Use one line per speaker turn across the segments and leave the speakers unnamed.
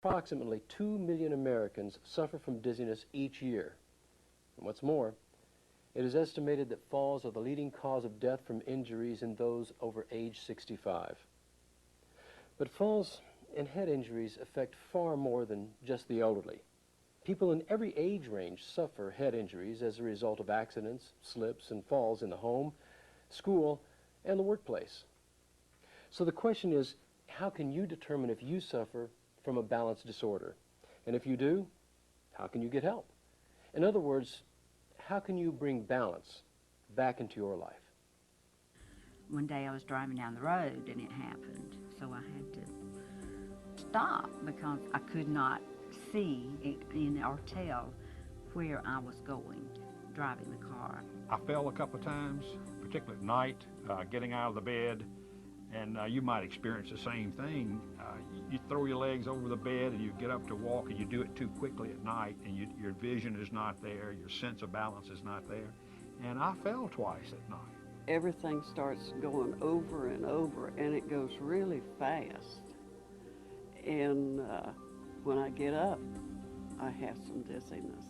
Approximately 2 million Americans suffer from dizziness each year. And what's more, it is estimated that falls are the leading cause of death from injuries in those over age 65. But falls and head injuries affect far more than just the elderly. People in every age range suffer head injuries as a result of accidents, slips, and falls in the home, school, and the workplace. So the question is, how can you determine if you suffer from a balance disorder? And if you do, how can you get help? In other words, how can you bring balance back into your life?
One day I was driving down the road and it happened, so I had to stop because I could not see or tell where I was going driving the car.
I fell a couple of times, particularly at night, getting out of the bed, and you might experience the same thing. You throw your legs over the bed and you get up to walk and you do it too quickly at night and your vision is not there, your sense of balance is not there. And I fell twice at night.
Everything starts going over and over and it goes really fast. And when I get up, I have some dizziness.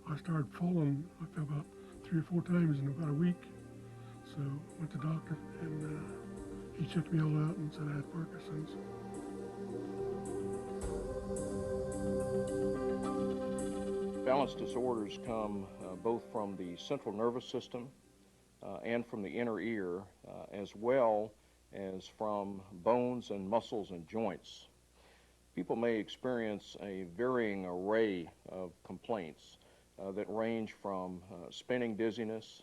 I started falling, I fell about 3 or 4 times in about a week. So I went to the doctor and he checked me all out and said I had Parkinson's.
Balance disorders come both from the central nervous system and from the inner ear, as well as from bones and muscles and joints. People may experience a varying array of complaints that range from spinning dizziness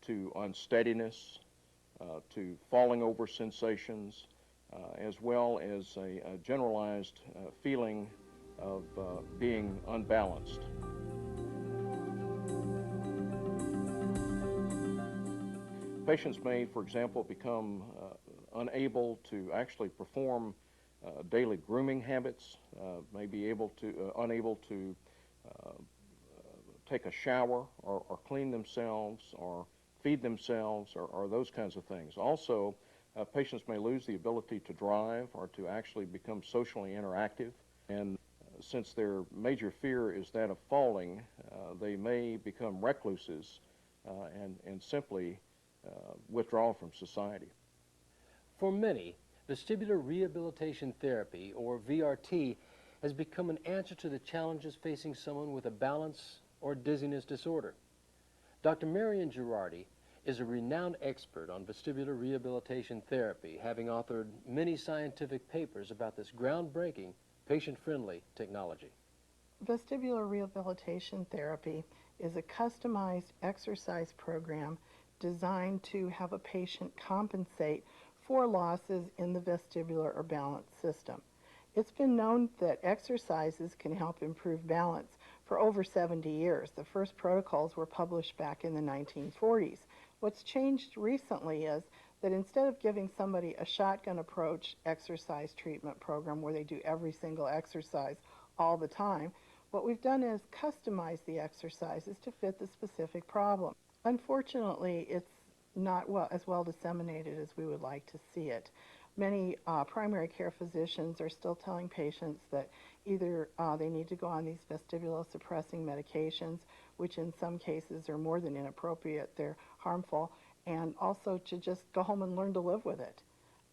to unsteadiness, to falling over sensations, as well as a generalized feeling of being unbalanced. Patients may, for example, become unable to actually perform daily grooming habits, may be unable to take a shower or clean themselves or feed themselves or those kinds of things. Also, patients may lose the ability to drive or to actually become socially interactive. And since their major fear is that of falling, they may become recluses and simply withdraw from society.
For many, vestibular rehabilitation therapy, or VRT, has become an answer to the challenges facing someone with a balance or dizziness disorder. Dr. Marion Girardi is a renowned expert on vestibular rehabilitation therapy, having authored many scientific papers about this groundbreaking, patient-friendly technology.
Vestibular rehabilitation therapy is a customized exercise program designed to have a patient compensate for losses in the vestibular or balance system. It's been known that exercises can help improve balance for over 70 years. The first protocols were published back in the 1940s. What's changed recently is that instead of giving somebody a shotgun approach exercise treatment program where they do every single exercise all the time, what we've done is customize the exercises to fit the specific problem. Unfortunately, it's not as well disseminated as we would like to see it. Many primary care physicians are still telling patients that either they need to go on these vestibulo-suppressing medications, which in some cases are more than inappropriate, they're harmful, and also to just go home and learn to live with it.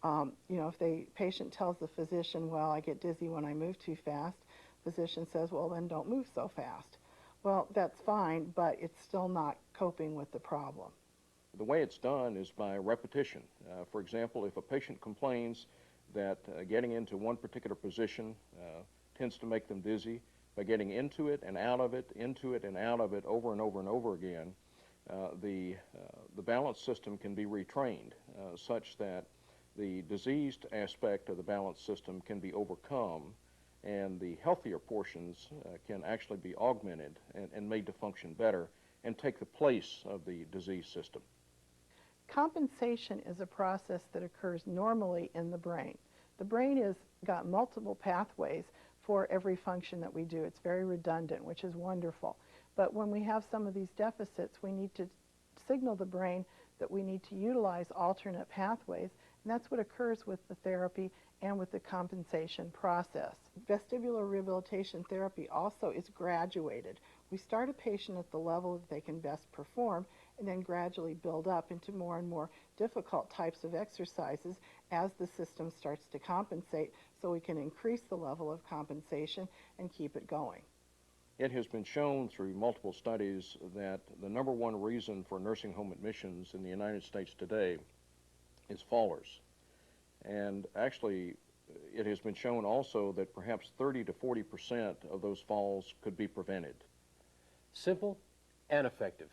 If the patient tells the physician, well, I get dizzy when I move too fast, physician says, well, then don't move so fast. Well, that's fine, but it's still not coping with the problem.
The way it's done is by repetition. For example, if a patient complains that getting into one particular position tends to make them dizzy, by getting into it and out of it, into it and out of it over and over and over again, the balance system can be retrained such that the diseased aspect of the balance system can be overcome and the healthier portions can actually be augmented and made to function better and take the place of the diseased system.
Compensation is a process that occurs normally in the brain. The brain has got multiple pathways for every function that we do. It's very redundant, which is wonderful. But when we have some of these deficits, we need to signal the brain that we need to utilize alternate pathways, and that's what occurs with the therapy and with the compensation process. Vestibular rehabilitation therapy also is graduated. We start a patient at the level that they can best perform and then gradually build up into more and more difficult types of exercises as the system starts to compensate, so we can increase the level of compensation and keep it going.
It has been shown through multiple studies that the #1 reason for nursing home admissions in the United States today is fallers. And actually, it has been shown also that perhaps 30 to 40% of those falls could be prevented.
Simple and effective.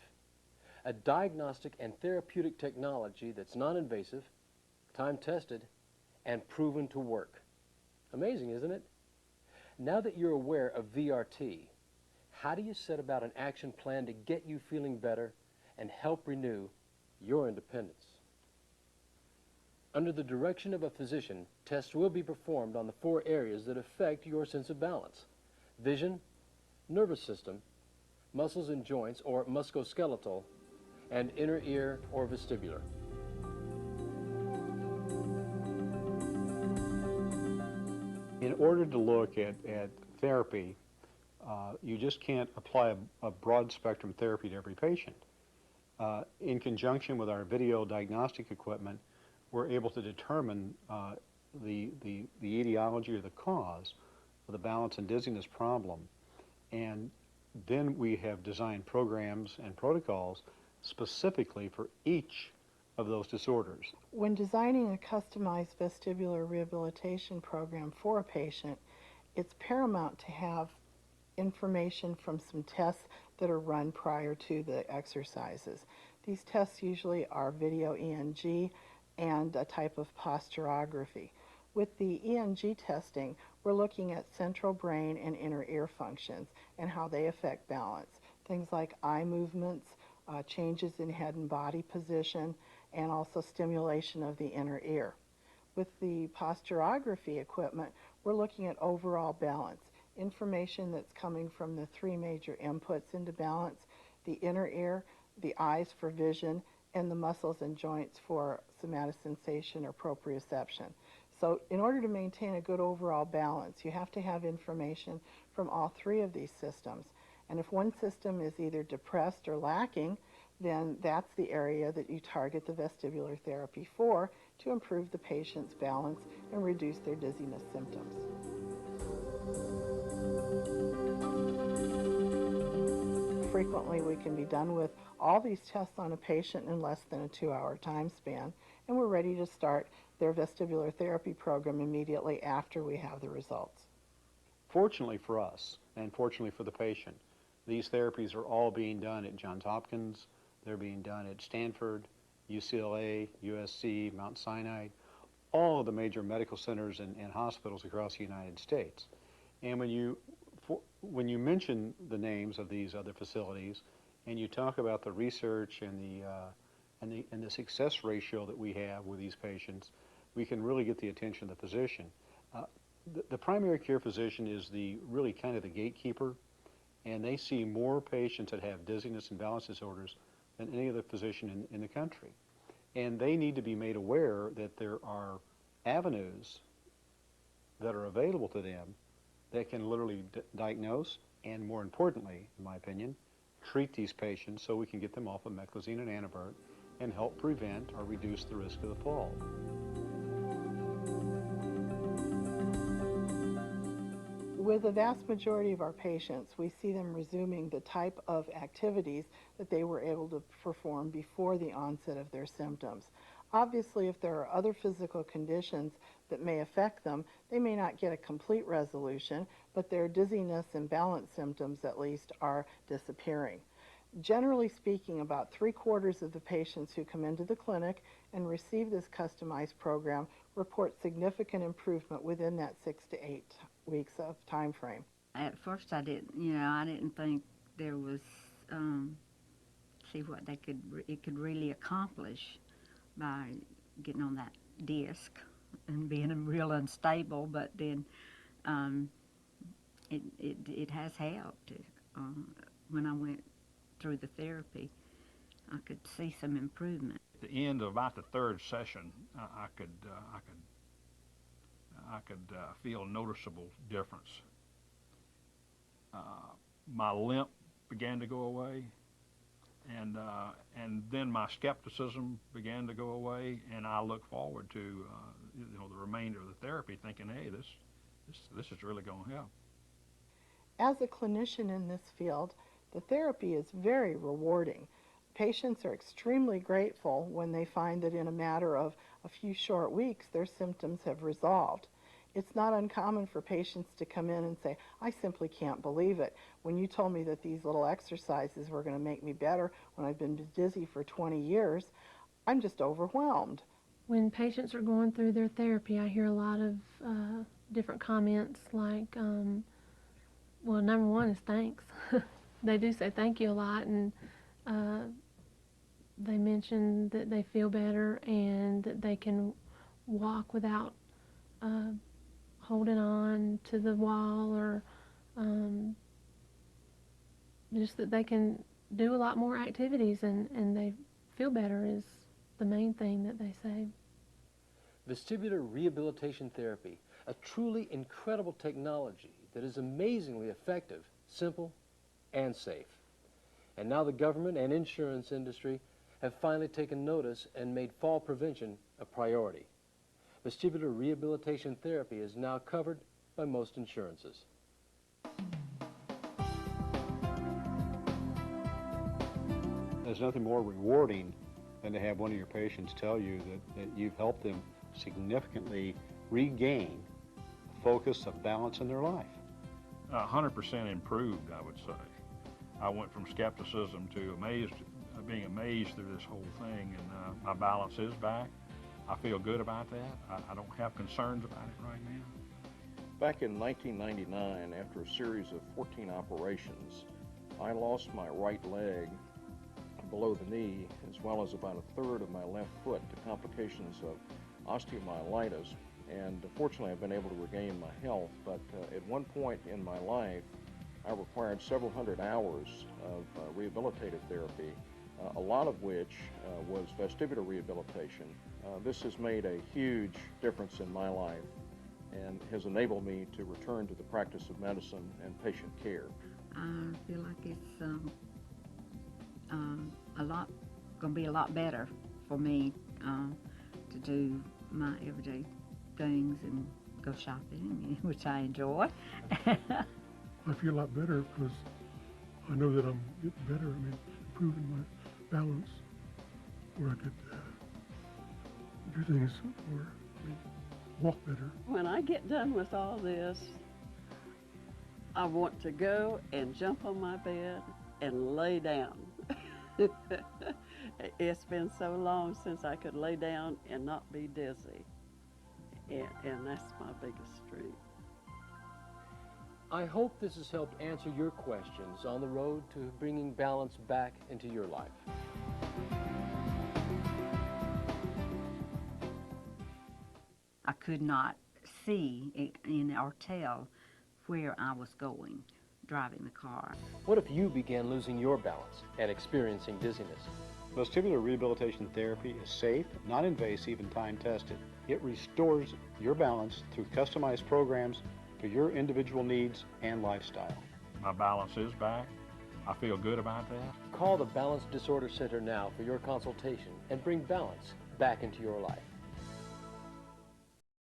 A diagnostic and therapeutic technology that's non-invasive, time-tested, and proven to work. Amazing, isn't it? Now that you're aware of VRT, how do you set about an action plan to get you feeling better and help renew your independence? Under the direction of a physician, tests will be performed on the 4 areas that affect your sense of balance: vision, nervous system, muscles and joints or musculoskeletal, and inner ear or vestibular.
In order to look at therapy, you just can't apply a broad spectrum therapy to every patient. In conjunction with our video diagnostic equipment, we're able to determine the etiology or the cause of the balance and dizziness problem. And then we have designed programs and protocols specifically for each of those disorders.
When designing a customized vestibular rehabilitation program for a patient, it's paramount to have information from some tests that are run prior to the exercises. These tests usually are video ENG and a type of posturography. With the ENG testing, we're looking at central brain and inner ear functions and how they affect balance. Things like eye movements, changes in head and body position, and also stimulation of the inner ear. With the posturography equipment, we're looking at overall balance, information that's coming from the 3 major inputs into balance: the inner ear, the eyes for vision, and the muscles and joints for somatosensation or proprioception. So in order to maintain a good overall balance, you have to have information from all 3 of these systems. And if one system is either depressed or lacking, then that's the area that you target the vestibular therapy for to improve the patient's balance and reduce their dizziness symptoms. Frequently, we can be done with all these tests on a patient in less than a 2-hour time span, and we're ready to start their vestibular therapy program immediately after we have the results.
Fortunately for us, and fortunately for the patient, these therapies are all being done at Johns Hopkins. They're being done at Stanford, UCLA, USC, Mount Sinai, all of the major medical centers and hospitals across the United States. And when you mention the names of these other facilities and you talk about the research and the success ratio that we have with these patients, we can really get the attention of the physician. The primary care physician is really kind of the gatekeeper, and they see more patients that have dizziness and balance disorders than any other physician in the country. And they need to be made aware that there are avenues that are available to them that can literally diagnose and, more importantly, in my opinion, treat these patients so we can get them off of meclizine and antivert and help prevent or reduce the risk of the fall.
With the vast majority of our patients, we see them resuming the type of activities that they were able to perform before the onset of their symptoms. Obviously, if there are other physical conditions that may affect them, they may not get a complete resolution, but their dizziness and balance symptoms at least are disappearing. Generally speaking, about 3/4 of the patients who come into the clinic and receive this customized program report significant improvement within that 6 to 8 weeks of time frame.
At first I didn't think there was, see what it could really accomplish by getting on that disc and being real unstable, but then it has helped. When I went through the therapy, I could see some improvement.
At the end of about the 3rd session, I I could feel a noticeable difference. My limp began to go away, and then my skepticism began to go away, and I look forward to the remainder of the therapy, thinking, hey, this is really going to help.
As a clinician in this field, the therapy is very rewarding. Patients are extremely grateful when they find that in a matter of a few short weeks their symptoms have resolved. It's not uncommon for patients to come in and say, I simply can't believe it. When you told me that these little exercises were going to make me better when I've been dizzy for 20 years, I'm just overwhelmed.
When patients are going through their therapy, I hear a lot of different comments like, well, number one is thanks. They do say thank you a lot, and they mention that they feel better and that they can walk without holding on to the wall, or just that they can do a lot more activities, and they feel better is the main thing that they say.
Vestibular rehabilitation therapy, a truly incredible technology that is amazingly effective, simple, and safe. And now the government and insurance industry have finally taken notice and made fall prevention a priority. Vestibular rehabilitation therapy is now covered by most insurances.
There's nothing more rewarding than to have one of your patients tell you that you've helped them significantly regain focus of balance in their life.
100% improved, I would say. I went from skepticism to being amazed through this whole thing, and my balance is back. I feel good about that. I don't have concerns about it right now.
Back in 1999, after a series of 14 operations, I lost my right leg below the knee, as well as about a third of my left foot to complications of osteomyelitis. And fortunately, I've been able to regain my health, but at one point in my life, I required several hundred hours of rehabilitative therapy, a lot of which was vestibular rehabilitation. This has made a huge difference in my life and has enabled me to return to the practice of medicine and patient care.
I feel like it's going to be a lot better for me to do my everyday things and go shopping, which I enjoy.
I feel a lot better because I know that I'm getting better. I mean, improving my balance where I could do things or walk better.
When I get done with all this, I want to go and jump on my bed and lay down. It's been so long since I could lay down and not be dizzy. And that's my biggest strength.
I hope this has helped answer your questions on the road to bringing balance back into your life.
I could not see or tell where I was going driving the car.
What if you began losing your balance and experiencing dizziness?
Vestibular rehabilitation therapy is safe, non-invasive, and time-tested. It restores your balance through customized programs for your individual needs and lifestyle.
My balance is back. I feel good about that.
Call the Balance Disorder Center now for your consultation and bring balance back into your life.